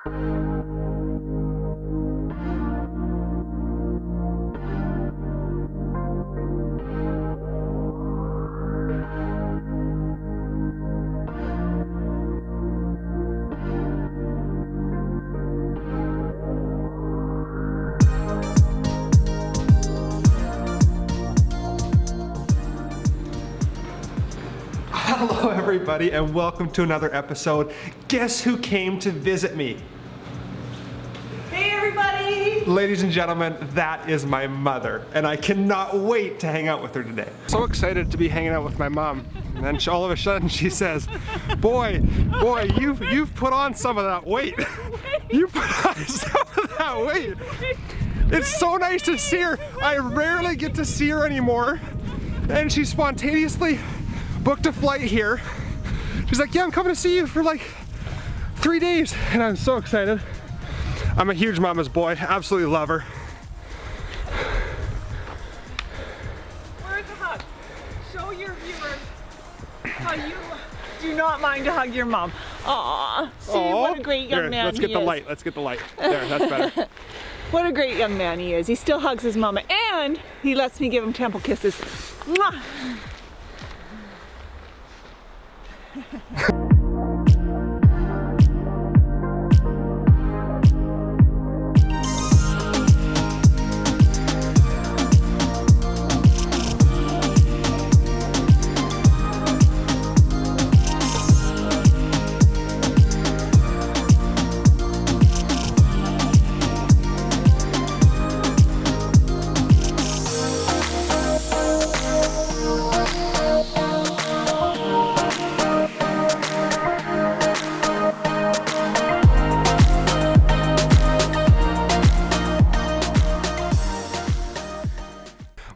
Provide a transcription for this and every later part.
Hello everybody and welcome to another episode. Guess who came to visit me? Hey everybody! Ladies and gentlemen, that is my mother and I cannot wait to hang out with her today. So excited to be hanging out with my mom. And then all of a sudden she says, boy, you've put on some of that weight. You put on some of that weight. It's so nice to see her. I rarely get to see her anymore. And she spontaneously booked a flight here. She's like, yeah, I'm coming to see you for like 3 days. And I'm so excited. I'm a huge mama's boy. Absolutely love her. Where's the hug? Show your viewers how you do not mind to hug your mom. Aw, see what a great young man let's get the light. Let's get the light. There, that's better. What a great young man he is. He still hugs his mama and he lets me give him temple kisses. Mwah!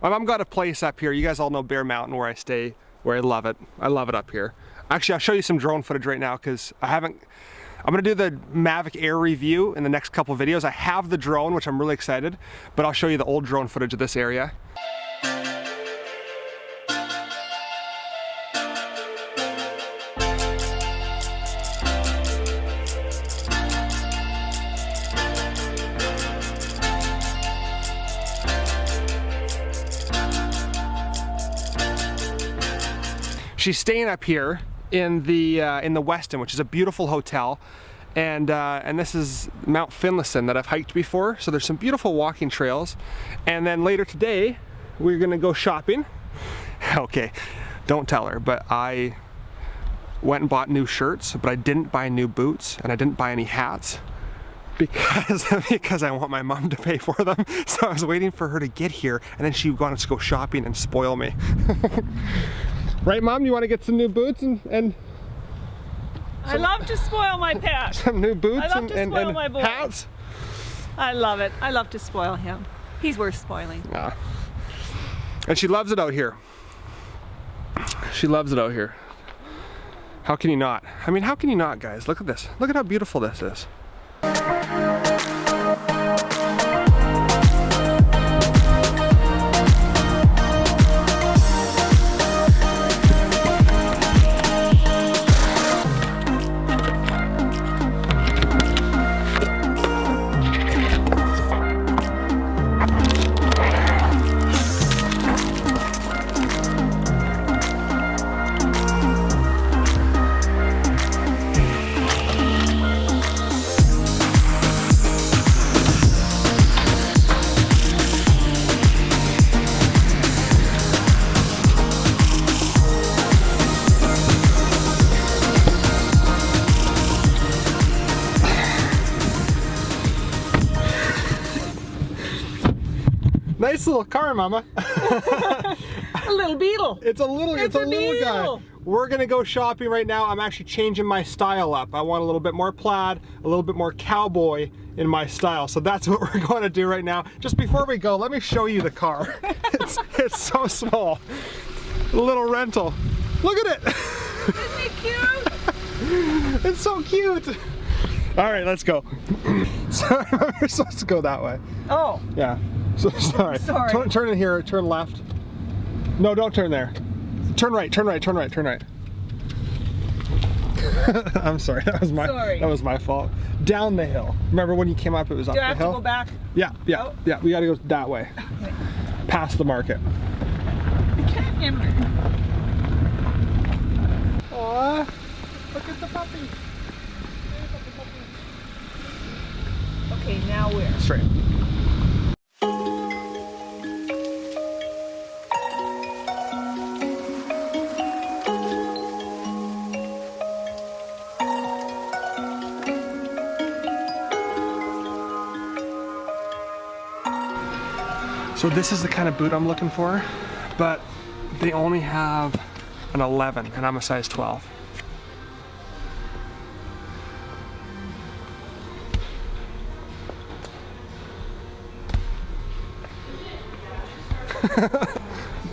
My mom got a place up here. You guys all know Bear Mountain where I stay, where I love it. I love it up here. Actually, I'll show you some drone footage right now because I'm gonna do the Mavic Air review in the next couple videos. I have the drone, which I'm really excited, but I'll show you the old drone footage of this area. She's staying up here in the Westin, which is a beautiful hotel, and this is Mount Finlayson that I've hiked before. So there's some beautiful walking trails, and then later today we're gonna go shopping. Okay, don't tell her, but I went and bought new shirts, but I didn't buy new boots, and I didn't buy any hats because I want my mom to pay for them. So I was waiting for her to get here, and then she wanted to go shopping and spoil me. Right, Mom? You want to get some new boots and I love to spoil my pet. some new boots I love to spoil my boy. hats? I love it. I love to spoil him. He's worth spoiling. Yeah. And she loves it out here. She loves it out here. How can you not? I mean, how can you not, guys? Look at this. Look at how beautiful this is. Nice little car, Mama. A little beetle. It's a little guy. We're gonna go shopping right now. I'm actually changing my style up. I want a little bit more plaid, a little bit more cowboy in my style. So that's what we're going to do right now. Just before we go, let me show you the car. It's so small. A little rental. Look at it. Isn't it cute? It's so cute. All right, let's go. Sorry, we're supposed to go that way. Oh. Yeah. So sorry. Turn in here, turn left. No, don't turn there. Turn right, turn right, turn right, turn right. I'm sorry. That was my fault. Down the hill. Remember when you came up, it was up the hill? Do I have to go back? Yeah. Oh. Yeah. We got to go that way. Okay. Past the market. You can't hammer. Aw, look at the puppy. Okay, now where? Straight. So this is the kind of boot I'm looking for, but they only have an 11 and I'm a size 12.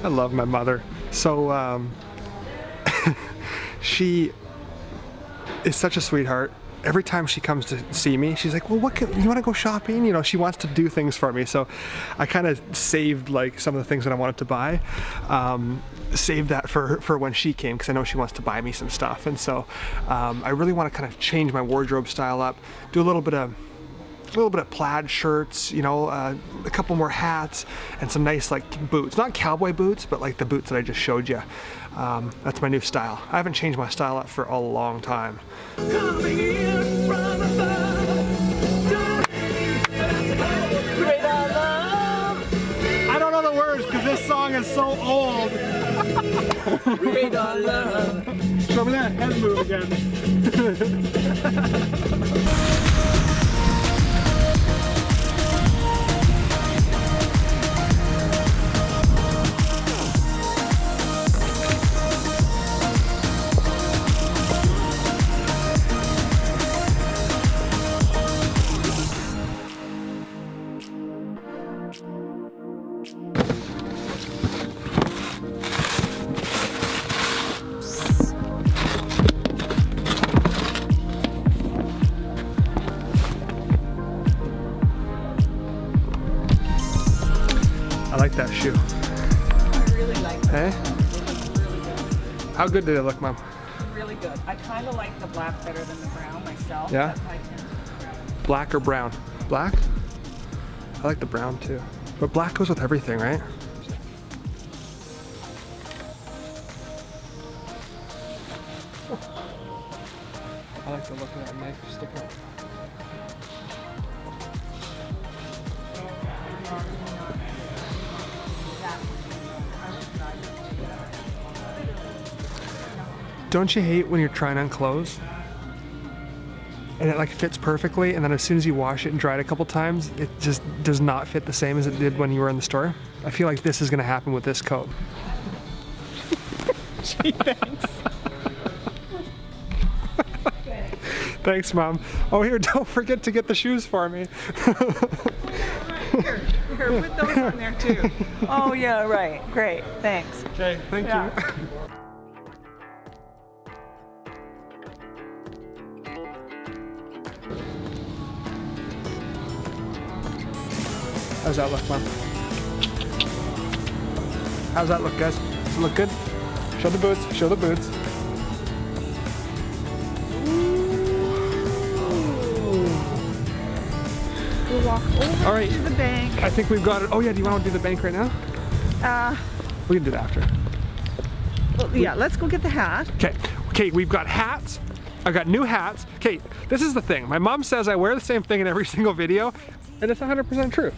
I love my mother. So she is such a sweetheart. Every time she comes to see me, she's like, well, you want to go shopping? You know, she wants to do things for me. So I kind of saved like some of the things that I wanted to buy, saved that for when she came, because I know she wants to buy me some stuff. And so I really want to kind of change my wardrobe style up, do a little bit of plaid shirts, you know, a couple more hats, and some nice like boots. Not cowboy boots, but like the boots that I just showed you. That's my new style. I haven't changed my style up for a long time. I don't know the words because this song is so old. Show me that head move again. I like that shoe. I really like it. Hey? It looks really good. How good did it look, Mom? Really good. I kind of like the black better than the brown myself. Yeah? But I tend to brown. Black or brown? Black? I like the brown too. But black goes with everything, right? I like the look of that knife sticking out. Don't you hate when you're trying on clothes and it like fits perfectly, and then as soon as you wash it and dry it a couple times, it just does not fit the same as it did when you were in the store? I feel like this is gonna happen with this coat. Gee, thanks. Thanks, Mom. Oh, here, don't forget to get the shoes for me. Here, put those on there too. Oh yeah, right. Great. Thanks. Okay, thank you. How's that look, Mom? How's that look, guys? Does it look good? Show the boots, show the boots. We'll walk over All right. to the bank. I think we've got it. Oh yeah, do you want to do the bank right now? We can do it after. Well, yeah, let's go get the hat. Okay, we've got hats. I've got new hats. Okay, this is the thing. My mom says I wear the same thing in every single video, and it's 100% true.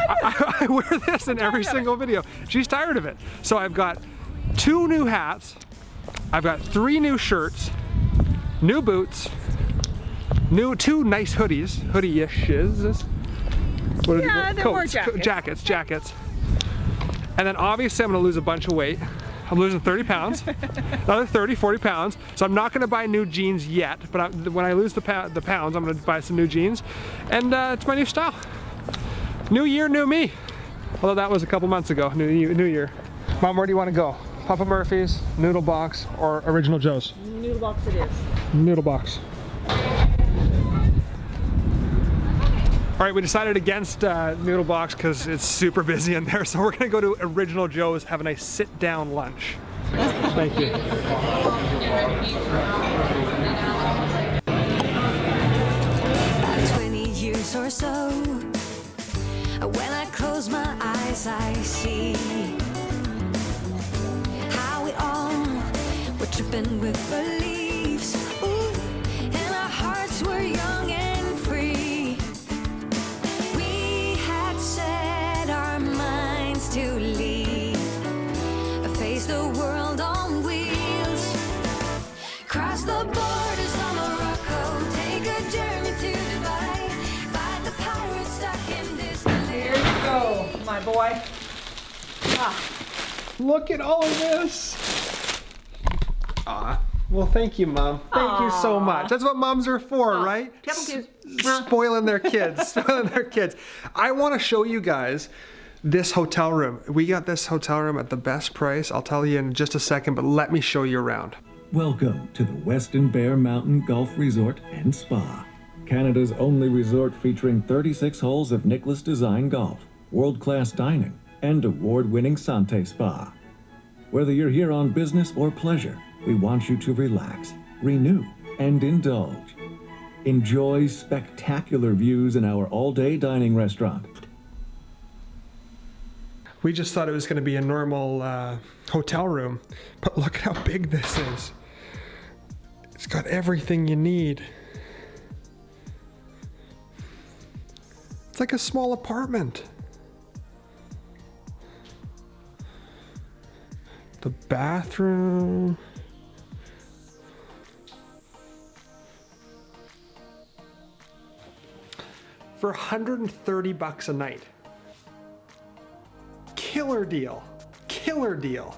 I wear this in every single video. She's tired of it. So I've got 2 new hats. I've got 3 new shirts, new boots, 2 nice hoodies, hoodie-ishes. What are Yeah, they're more jackets. Jackets. And then obviously I'm gonna lose a bunch of weight. I'm losing 30 pounds, another 30, 40 pounds. So I'm not gonna buy new jeans yet, but when I lose the pounds, I'm gonna buy some new jeans. And it's my new style. New year, new me. Although that was a couple months ago, new year. Mom, where do you wanna go? Papa Murphy's, Noodle Box, or Original Joe's? Noodle box it is. Noodle Box. All right, we decided against Noodle Box because it's super busy in there, so we're gonna go to Original Joe's, have a nice sit-down lunch. Thank you. 20 years or so, when I close my eyes, I see how we all were tripping with beliefs. Ooh, and our hearts were young and free. We had set our minds to leave, face the world on wheels, cross the borders on Morocco, take a journey to Dubai, fight the pirates stuck in this Here you go, my boy. Look at all of this. Aw. Well, thank you, Mom. Thank you so much. That's what moms are for, right? Spoiling their kids. Spoiling their kids. I want to show you guys this hotel room. We got this hotel room at the best price. I'll tell you in just a second, but let me show you around. Welcome to the Weston Bear Mountain Golf Resort and Spa, Canada's only resort featuring 36 holes of Nicklaus Design Golf, world-class dining, and award-winning Sante Spa. Whether you're here on business or pleasure, we want you to relax, renew, and indulge. Enjoy spectacular views in our all-day dining restaurant. We just thought it was going to be a normal hotel room, but look at how big this is. It's got everything you need. It's like a small apartment. The bathroom. For $130 a night. Killer deal. Killer deal.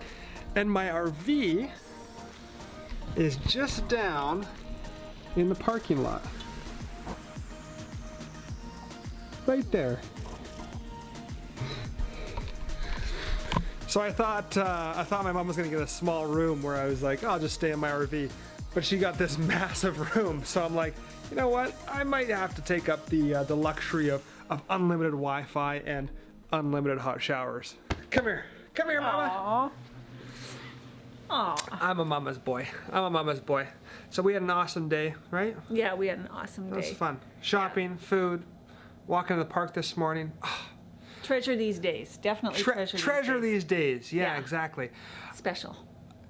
And my RV is just down in the parking lot. Right there. So I thought my mom was gonna get a small room where I was like, oh, I'll just stay in my RV. But she got this massive room, so I'm like, you know what? I might have to take up the luxury of unlimited Wi-Fi and unlimited hot showers. Come here, Mama. Aww. I'm a mama's boy. I'm a mama's boy. So we had an awesome day, right? Yeah, we had an awesome day. It was fun. Shopping, food, walking to the park this morning. Oh, Treasure these days. Definitely treasure these days. Yeah, Yeah. exactly. Special.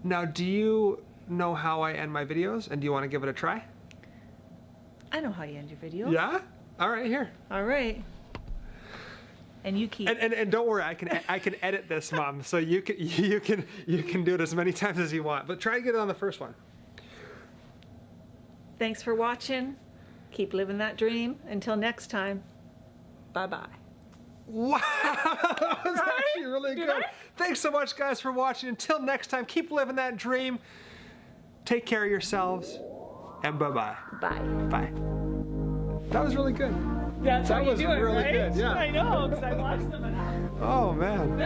Now, do you know how I end my videos, and do you want to give it a try? I know how you end your videos. Yeah? All right, here. All right. And you keep. And don't worry, I can edit this, Mom. So you can do it as many times as you want. But try to get it on the first one. Thanks for watching. Keep living that dream. Until next time. Bye-bye. Wow, that was actually really good. Thanks so much, guys, for watching. Until next time, keep living that dream. Take care of yourselves, and bye-bye. Bye. Bye. That was really good. That's That how you was do it, really right? good, yeah. I know, because I watched them enough. Oh, man.